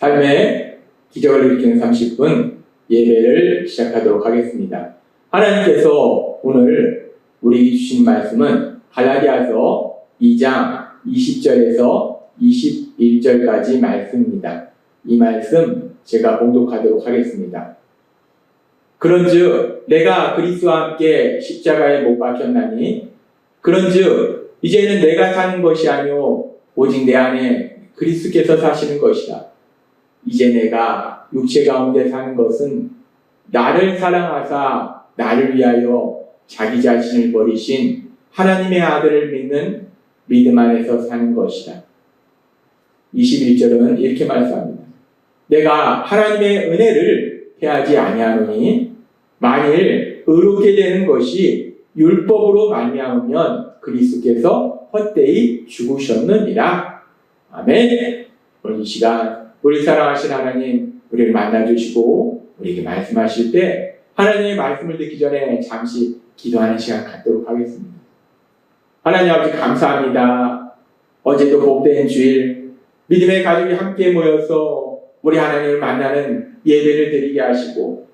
삶의 기적을 일으키는 30분 예배를 시작하도록 하겠습니다. 하나님께서 오늘 우리 주신 말씀은 갈라디아서 2장 20절에서 21절까지 말씀입니다. 이 말씀 제가 봉독하도록 하겠습니다. 그런즉 내가 그리스도와 함께 십자가에 못 박혔나니 그런즉 이제는 내가 사는 것이 아니요 오직 내 안에 그리스도께서 사시는 것이다. 이제 내가 육체 가운데 사는 것은 나를 사랑하사 나를 위하여 자기 자신을 버리신 하나님의 아들을 믿는 믿음 안에서 사는 것이다. 21절은 이렇게 말씀합니다. 내가 하나님의 은혜를 패하지 아니하노니 만일 의롭게 되는 것이 율법으로 말미암으면 그리스도께서 헛되이 죽으셨느니라. 아멘. 오늘 이 시간 우리 사랑하신 하나님 우리를 만나주시고 우리에게 말씀하실 때 하나님의 말씀을 듣기 전에 잠시 기도하는 시간 갖도록 하겠습니다. 하나님 아버지 감사합니다. 어제도 복된 주일 믿음의 가족이 함께 모여서 우리 하나님을 만나는 예배를 드리게 하시고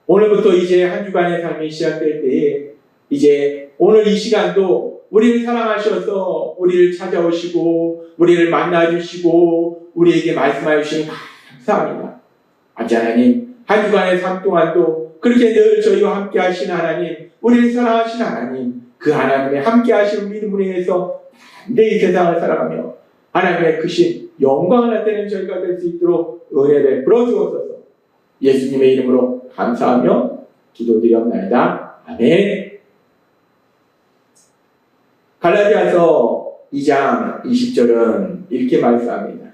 오늘부터 이제 한 주간의 삶이 시작될 때에 이제 오늘 이 시간도 우리를 사랑하셔서 우리를 찾아오시고 우리를 만나주시고 우리에게 말씀하여 주시니 감사합니다. 아버지 하나님 한 주간의 삶 동안도 그렇게 늘 저희와 함께 하신 하나님 우리를 사랑하신 하나님 그 하나님의 함께 하시는 믿음으로 인해서 내 세상을 살아가며 하나님의 크신 영광을 나타내는 저희가 될 수 있도록 은혜 베풀어 주옵소서. 예수님의 이름으로 감사하며 기도드리옵나이다. 아멘. 갈라디아서 2장 20절은 이렇게 말씀합니다.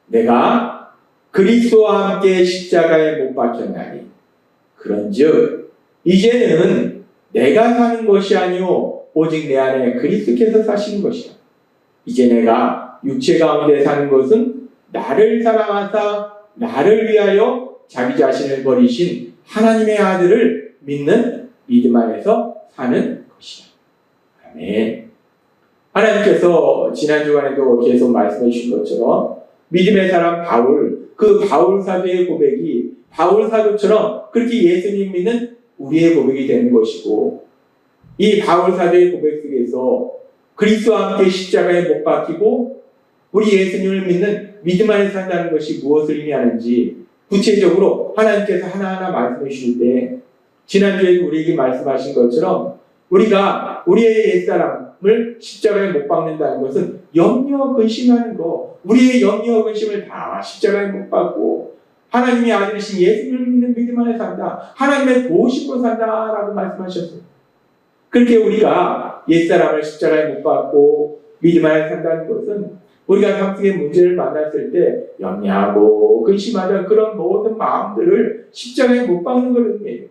내가 그리스도와 함께 십자가에 못 박혔나니 그런즉 이제는 내가 사는 것이 아니요 오직 내 안에 그리스도께서 사시는 것이다. 이제 내가 육체 가운데 사는 것은 나를 사랑하사 나를 위하여 자기 자신을 버리신 하나님의 아들을 믿는 믿음 안에서 사는 것이다. 아멘. 하나님께서 지난 주간에도 계속 말씀해 주신 것처럼 믿음의 사람 바울, 그 바울 사도의 고백이 바울 사도처럼 그렇게 예수님 믿는 우리의 고백이 되는 것이고 이 바울 사도의 고백 속에서 그리스도와 함께 십자가에 못 박히고 우리 예수님을 믿는 믿음 안에 산다는 것이 무엇을 의미하는지 구체적으로 하나님께서 하나하나 말씀해 주실 때 지난주에 우리에게 말씀하신 것처럼 우리가 우리의 옛사람을 십자가에 못 박는다는 것은 염려 근심하는 거 우리의 염려 근심을 다 십자가에 못 박고 하나님의 아들이신 예수님을 믿는 믿음 안에 산다. 하나님의 도우심으로 산다라고 말씀하셨어요. 그렇게 우리가 옛사람을 십자가에 못 박고 믿음 안에 산다는 것은 우리가 삶 속의 문제를 만났을 때 염려하고 근심하던 그런 모든 마음들을 십자가에 못 박는 걸 의미해요.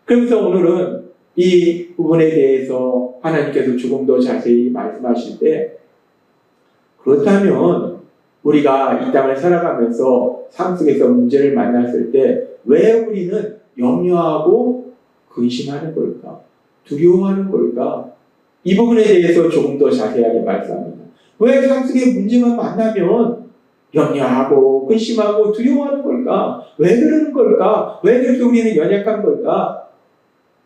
그래서 오늘은 이 부분에 대해서 하나님께서 조금 더 자세히 말씀하실 때 그렇다면 우리가 이 땅을 살아가면서 삶 속에서 문제를 만났을 때 왜 우리는 염려하고 근심하는 걸까? 두려워하는 걸까? 이 부분에 대해서 조금 더 자세하게 말씀합니다. 왜 삶 속에 문제만 만나면 염려하고 근심하고 두려워하는 걸까? 왜 그러는 걸까? 왜 그렇게 우리는 연약한 걸까?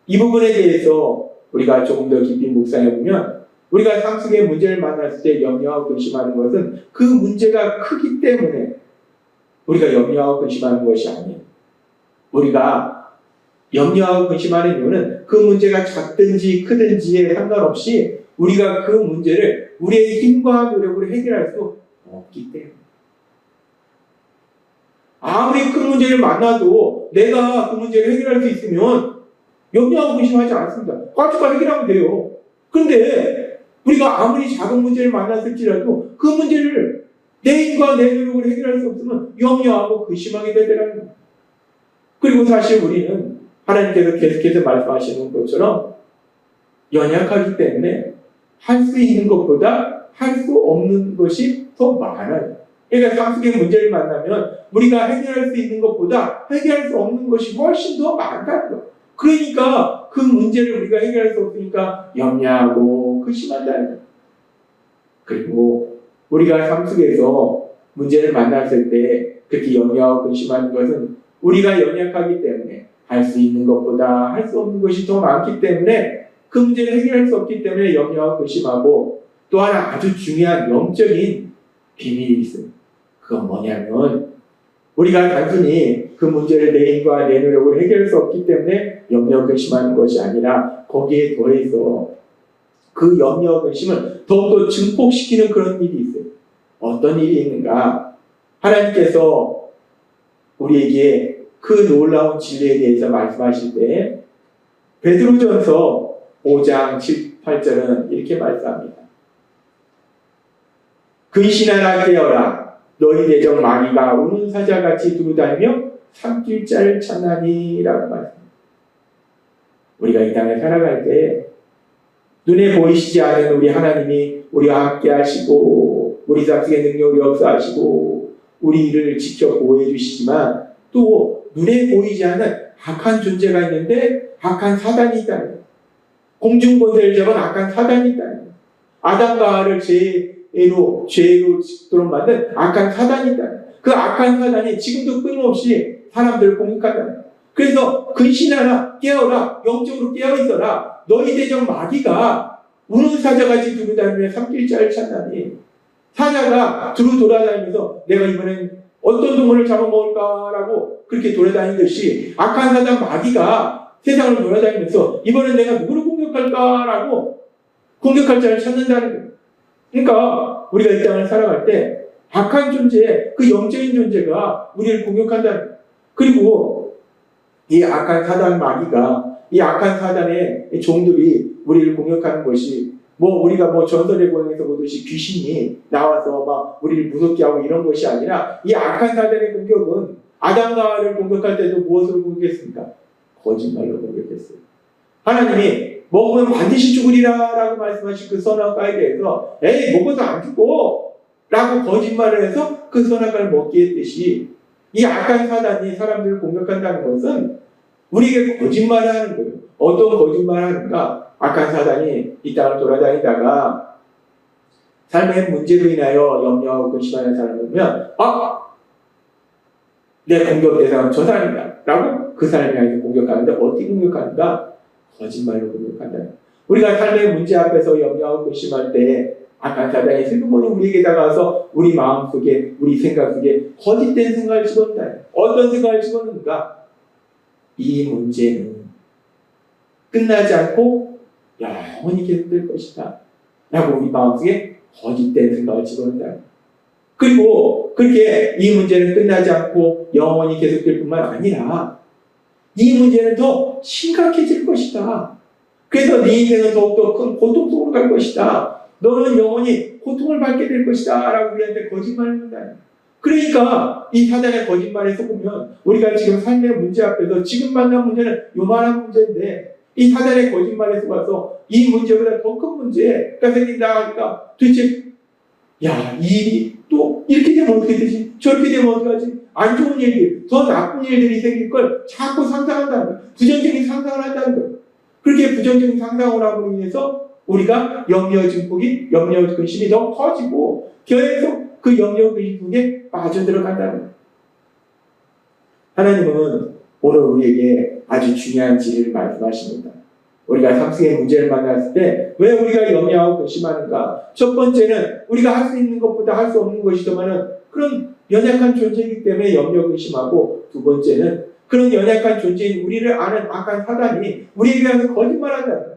이 부분에 대해서 우리가 조금 더 깊이 묵상해보면 우리가 삶 속에 문제를 만났을 때 염려하고 근심하는 것은 그 문제가 크기 때문에 우리가 염려하고 근심하는 것이 아니에요. 우리가 염려하고 근심하는 이유는 그 문제가 작든지 크든지에 상관없이 우리가 그 문제를 우리의 힘과 노력으로 해결할 수 없기 때문에 아무리 큰 문제를 만나도 내가 그 문제를 해결할 수 있으면 염려하고 근심하지 않습니다. 가지고 해결하면 돼요. 그런데 우리가 아무리 작은 문제를 만났을지라도 그 문제를 내 힘과 내 노력으로 해결할 수 없으면 염려하고 근심하게 되더라는 거예요. 그리고 사실 우리는 하나님께서 계속해서 말씀하시는 것처럼 연약하기 때문에 할 수 있는 것보다 할 수 없는 것이 더 많아요. 그러니까 삶 속의 문제를 만나면 우리가 해결할 수 있는 것보다 해결할 수 없는 것이 훨씬 더 많다는 거예요. 그러니까 그 문제를 우리가 해결할 수 없으니까 염려하고 근심한다는 거예요. 그리고 우리가 삶 속에서 문제를 만났을 때 그렇게 염려하고 근심하는 것은 우리가 연약하기 때문에 할 수 있는 것보다 할 수 없는 것이 더 많기 때문에 그 문제를 해결할 수 없기 때문에 염려하고 근심하고 또 하나 아주 중요한 영적인 비밀이 있어요. 그건 뭐냐면 우리가 단순히 그 문제를 내 힘과 내 노력으로 해결할 수 없기 때문에 염려 근심하는 것이 아니라 거기에 더해서 그 염려 근심을 더욱더 증폭시키는 그런 일이 있어요. 어떤 일이 있는가? 하나님께서 우리에게 그 놀라운 진리에 대해서 말씀하실 때 베드로전서 5장 7, 8절은 이렇게 말씀합니다. 근신하라 깨어라 너희 대적 마귀가 우는 사자같이 두루다니며 삼킬 자를 찾나니 라고 말씀합니다. 우리가 이 땅에 살아갈 때 눈에 보이시지 않은 우리 하나님이 우리와 함께 하시고 우리 삶 속에 능력을 역사하시고 우리를 지켜 보호해 주시지만 또 눈에 보이지 않는 악한 존재가 있는데 악한 사단이 있다는 거예요. 공중권세를 잡은 악한 사단이 있다는 거예요. 아담과 하와를 죄로 짓도록 만든 악한 사단이 있다는 거예요. 그 악한 사단이 지금도 끊임없이 사람들을 공격한다는 거예요. 그래서 근신하라 깨어라 영적으로 깨어있어라 너희 대적 마귀가 우는 사자같이 두루다니며 삼킬 자를 찾나니 사자가 두루 돌아다니면서 내가 이번엔 어떤 동물을 잡아먹을까라고 그렇게 돌아다니듯이 악한 사단 마귀가 세상을 돌아다니면서 이번엔 내가 누구를 공격할까라고 공격할 자를 찾는다는 거예요. 그러니까 우리가 이 땅을 살아갈 때 악한 존재, 그 영적인 존재가 우리를 공격한다는 거예요. 그리고 이 악한 사단 마귀가 이 악한 사단의 종들이 우리를 공격하는 것이 우리가 전설의 고향에서 보듯이 귀신이 나와서 막 우리를 무섭게 하고 이런 것이 아니라 이 악한 사단의 공격은 아담과 하와를 공격할 때도 무엇으로 공격했습니까? 거짓말로 공격했어요. 하나님이 먹으면 반드시 죽으리라 라고 말씀하신 그 선악과에 대해서 먹어도 안 죽어 라고 거짓말을 해서 그 선악과를 먹게 했듯이 이 악한 사단이 사람들을 공격한다는 것은 우리에게 거짓말을 하는 거예요. 어떤 거짓말을 하는가? 악한 사단이 이 땅을 돌아다니다가 삶의 문제로 인하여 염려하고 근심하는 사람을 보면 내 공격 대상은 저 사람이다 라고 그 사람이 아니라 공격하는데 어떻게 공격하는가? 거짓말로 공격한다. 우리가 삶의 문제 앞에서 염려하고 근심할 때 악한 사단이 슬픔으로 우리에게 다가와서 우리 마음속에 우리 생각 속에 거짓된 생각을 집어넣는다. 어떤 생각을 집어넣는가? 이 문제는 끝나지 않고 영원히 계속될 것이다 라고 우리 마음속에 거짓된 생각을 집어넣는다. 그리고 그렇게 이 문제는 끝나지 않고 영원히 계속될 뿐만 아니라 이 문제는 더 심각해질 것이다. 그래서 네 인생은 더욱더 큰 고통 속으로 갈 것이다. 너는 영원히 고통을 받게 될 것이다 라고 우리한테 거짓말을 한다. 그러니까 이 사단의 거짓말에 속으면 우리가 지금 삶의 문제 앞에서 지금 만난 문제는 요만한 문제인데 이 사단의 거짓말에 속아서 이 문제보다 더 큰 문제가 생긴다 하니까 도대체 이 일이 또 이렇게 되면 어떻게 되지? 저렇게 되면 어떡하지? 안 좋은 일들, 더 나쁜 일들이 생길 걸 자꾸 상상한다는 거예요. 부정적인 상상을 한다는 거예요. 그렇게 부정적인 상상을 함으로 인해서 우리가 염려 증폭이, 염려 근심이 더 커지고 계속 그 염려 근심 속에 빠져들어간다는 거예요. 하나님은 오늘 우리에게 아주 중요한 진리를 말씀하십니다. 우리가 삶 속의 문제를 만났을 때 왜 우리가 염려하고 근심하는가? 첫 번째는 우리가 할 수 있는 것보다 할 수 없는 것이 더 많은 그런 연약한 존재이기 때문에 염려 근심하고, 두 번째는 그런 연약한 존재인 우리를 아는 악한 사단이 우리에게 대해서 거짓말한다는 거예요.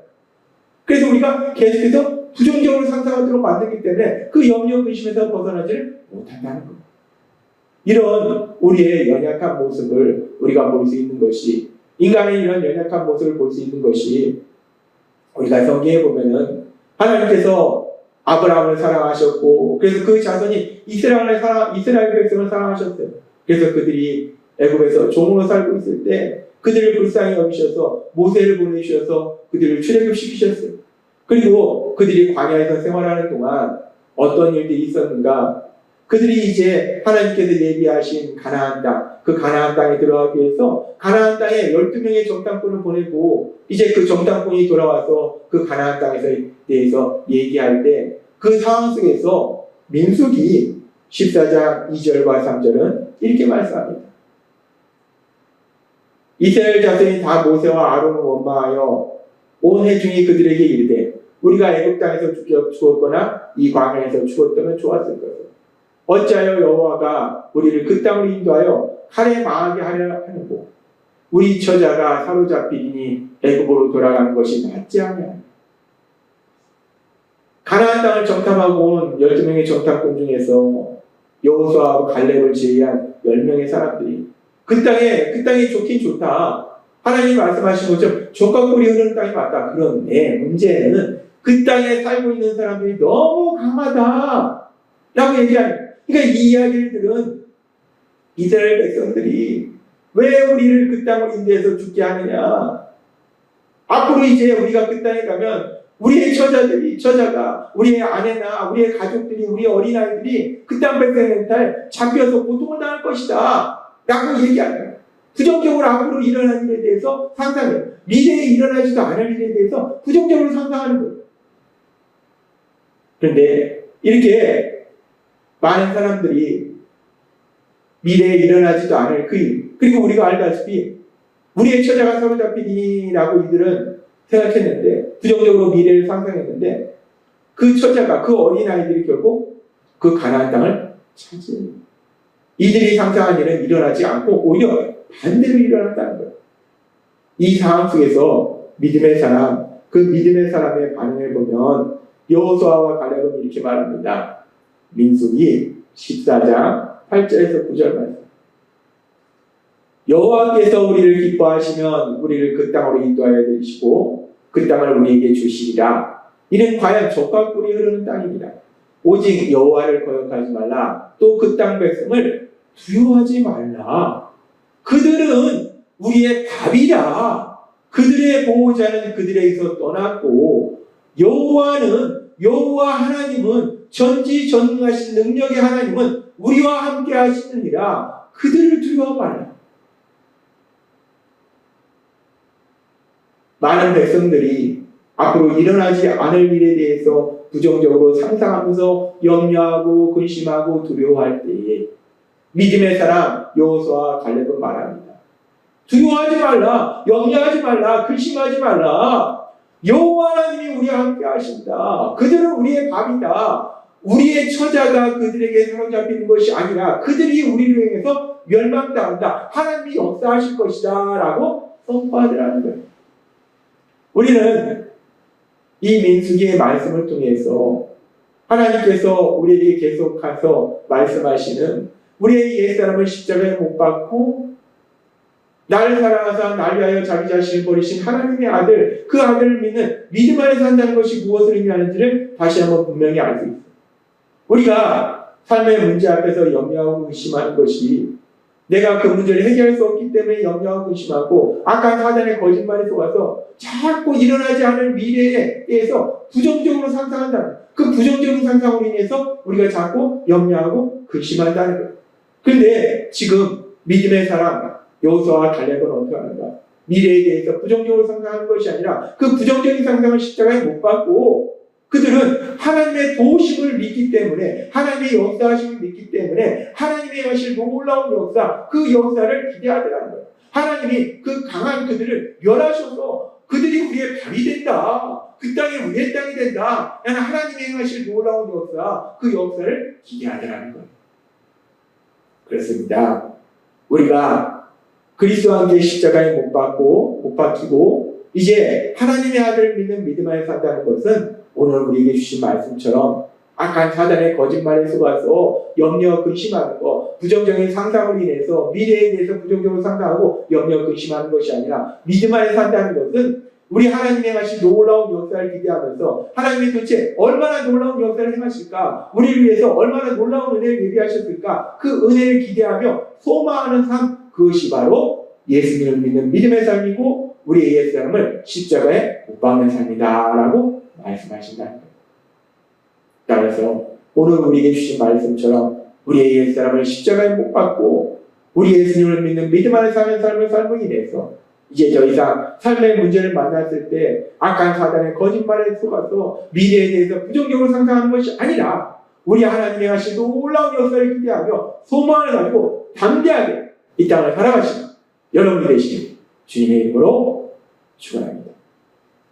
그래서 우리가 계속해서 부정적으로 상상하도록 만들기 때문에 그 염려 근심에서 벗어나지를 못한다는 거예요. 이런 우리의 연약한 모습을 우리가 볼 수 있는 것이, 인간의 이런 연약한 모습을 볼 수 있는 것이, 우리가 성경에 보면은 하나님께서 아브라함을 사랑하셨고, 그래서 그 자손이 이스라엘 백성을 사랑하셨어요. 그래서 그들이 애굽에서 종으로 살고 있을 때 그들을 불쌍히 여기셔서 모세를 보내주셔서 그들을 출애굽시키셨어요. 그리고 그들이 광야에서 생활하는 동안 어떤 일들이 있었는가? 그들이 이제 하나님께서 예비하신 가나안 땅, 그 가나안 땅에 들어가기 위해서 가나안 땅에 12명의 정탐꾼을 보내고, 이제 그 정탐꾼이 돌아와서 그 가나안 땅에 대해서 얘기할 때 그 상황 속에서 민수기 14장 2절과 3절은 이렇게 말씀합니다. 이스라엘 자손이 다 모세와 아론을 원망하여 온 회중이 그들에게 이르되 우리가 애굽 땅에서 죽었거나 이 광야에서 죽었다면 좋았을 것을 어찌하여 여호와가 우리를 그 땅으로 인도하여 칼에 망하게 하려 하는고 우리 처자가 사로잡히니 애굽으로 돌아가는 것이 낫지 아니하냐. 가나안 땅을 정탐하고 온 12명의 정탐꾼 중에서 여호수아와 갈렙을 제외한 10명의 사람들이 그 땅이 좋긴 좋다. 하나님이 말씀하신 것처럼 젖과 꿀이 흐르는 땅이 맞다. 그런데 문제는 그 땅에 살고 있는 사람들이 너무 강하다. 라고 얘기하는 거예요. 그러니까 이 이야기를 들은 이스라엘 백성들이 왜 우리를 그 땅으로 인도해서 죽게 하느냐. 앞으로 이제 우리가 그 땅에 가면 우리의 처자가, 우리의 아내나 우리의 가족들이, 우리의 어린아이들이 그 땅 백성한테 잡혀서 고통을 당할 것이다. 라고 얘기하는 거예요. 부정적으로 앞으로 일어날 일에 대해서 상상해요. 미래에 일어나지도 않을 일에 대해서 부정적으로 상상하는 거예요. 그런데 이렇게 많은 사람들이 미래에 일어나지도 않을 그 일, 그리고 우리가 알다시피 우리의 처자가 사로잡히니라고 이들은 생각했는데, 부정적으로 미래를 상상했는데, 그 처자가, 그 어린아이들이 결국 그 가나안 땅을 차지해요. 이들이 상상한 일은 일어나지 않고 오히려 반대로 일어났다는 거예요. 이 상황 속에서 믿음의 사람의 반응을 보면 여호수아와 갈렙은 이렇게 말합니다. 민수기 14장 8절에서 9절 말씀. 여호와께서 우리를 기뻐하시면 우리를 그 땅으로 인도하여 드리시고 그 땅을 우리에게 주시리라. 이는 과연 젖과 꿀이 흐르는 땅입니다. 오직 여호와를 거역하지 말라. 또 그 땅 백성을 두려워하지 말라. 그들은 우리의 밥이라. 그들의 보호자는 그들에게서 떠났고 여호와 하나님은 전지전능하신 능력의 하나님은 우리와 함께 하시느니라. 그들을 두려워 말라. 많은 백성들이 앞으로 일어나지 않을 일에 대해서 부정적으로 상상하면서 염려하고 근심하고 두려워할 때에 믿음의 사람 여호수아와 갈렙은 말합니다. 두려워하지 말라, 염려하지 말라, 근심하지 말라. 여호와 하나님이 우리와 함께 하신다. 그들은 우리의 밥이다. 우리의 처자가 그들에게 사로잡히는 것이 아니라 그들이 우리를 향해서 멸망당한다. 하나님이 역사하실 것이다. 라고 선포하더라는 거예요. 우리는 이 민수기의 말씀을 통해서 하나님께서 우리에게 계속해서 말씀하시는 우리의 옛사람을 십자가에 못 박고 나를 사랑하사 나를 위하여 자기 자신을 버리신 하나님의 아들, 그 아들을 믿는 믿음 안에 산다는 것이 무엇을 의미하는지를 다시 한번 분명히 알 수 있어요. 우리가 삶의 문제 앞에서 염려하고 의심하는 것이 내가 그 문제를 해결할 수 없기 때문에 염려하고 의심하고 악한 사단의 거짓말에 속아서 자꾸 일어나지 않을 미래에 대해서 부정적으로 상상한다. 그 부정적인 상상으로 인해서 우리가 자꾸 염려하고 근심한다는 거예요. 그런데 지금 믿음의 사람 여호수아와 갈렙은 어떻게 하는가? 미래에 대해서 부정적으로 상상하는 것이 아니라 그 부정적인 상상을 십자가에 못 박고 그들은 하나님의 도우심을 믿기 때문에 하나님의 역사하심을 믿기 때문에 하나님의 하실 놀라운 역사, 그 역사를 기대하더라는 거예요. 하나님이 그 강한 그들을 멸하셔서 그들이 우리의 밥이 된다. 그 땅이 우리의 땅이 된다. 나는 하나님의 행하실 놀라운 역사, 그 역사를 기대하더라는 거예요. 그렇습니다. 우리가 그리스도와 함께 십자가에 못 박히고 이제 하나님의 아들을 믿는 믿음 안에 산다는 것은 오늘 우리에게 주신 말씀처럼 악한 사단의 거짓말에 속아서 염려 근심하는 것, 부정적인 상상으로 인해서 미래에 대해서 부정적으로 상상하고 염려 근심하는 것이 아니라 믿음 안에 산다는 것은 우리 하나님이 행하신 놀라운 역사를 기대하면서 하나님이 도대체 얼마나 놀라운 역사를 행하실까, 우리를 위해서 얼마나 놀라운 은혜를 예비하셨을까, 그 은혜를 기대하며 소망하는 삶, 그것이 바로 예수님을 믿는 믿음의 삶이고 우리의 옛사람을 십자가에 못 박는 삶이다 라고 말씀하신다는 거예요. 따라서 오늘 우리에게 주신 말씀처럼 우리의 옛사람을 십자가에 못 박고 우리 예수님을 믿는 믿음 안에 사는 삶을 삶으로 인해서 이제 더 이상 삶의 문제를 만났을 때 악한 사단의 거짓말에 속아서 미래에 대해서 부정적으로 상상하는 것이 아니라 우리 하나님의 하신 놀라운 역사를 기대하며 소망을 가지고 담대하게 이 땅을 살아가시는 여러분이 되시길 주님의 이름으로 축원합니다.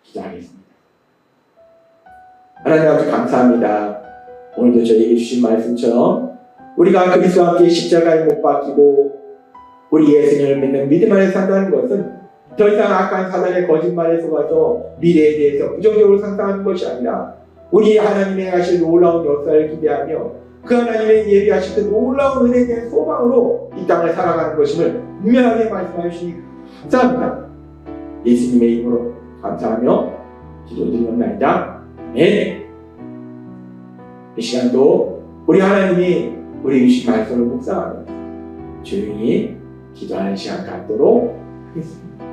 기도하겠습니다. 하나님 아버지 감사합니다. 오늘도 저희에게 주신 말씀처럼 우리가 그리스도와 함께 십자가에 못 박히고 우리 예수님을 믿는 믿음 안에 산다는 것은 더 이상 악한 사단의 거짓말에 속아서 미래에 대해서 부정적으로 상상하는 것이 아니라 우리 하나님의 하실 놀라운 역사를 기대하며 그 하나님의 예비하실 그 놀라운 은혜에 대한 소망으로 이 땅을 살아가는 것임을 분명하게 말씀해 주시니 감사합니다. 예수님의 이름으로 감사하며 기도드리옵나이다. 아멘. 이 시간도 우리 하나님이 우리 주신 말씀을 묵상하며 조용히 기도하는 시간 갖도록 하겠습니다.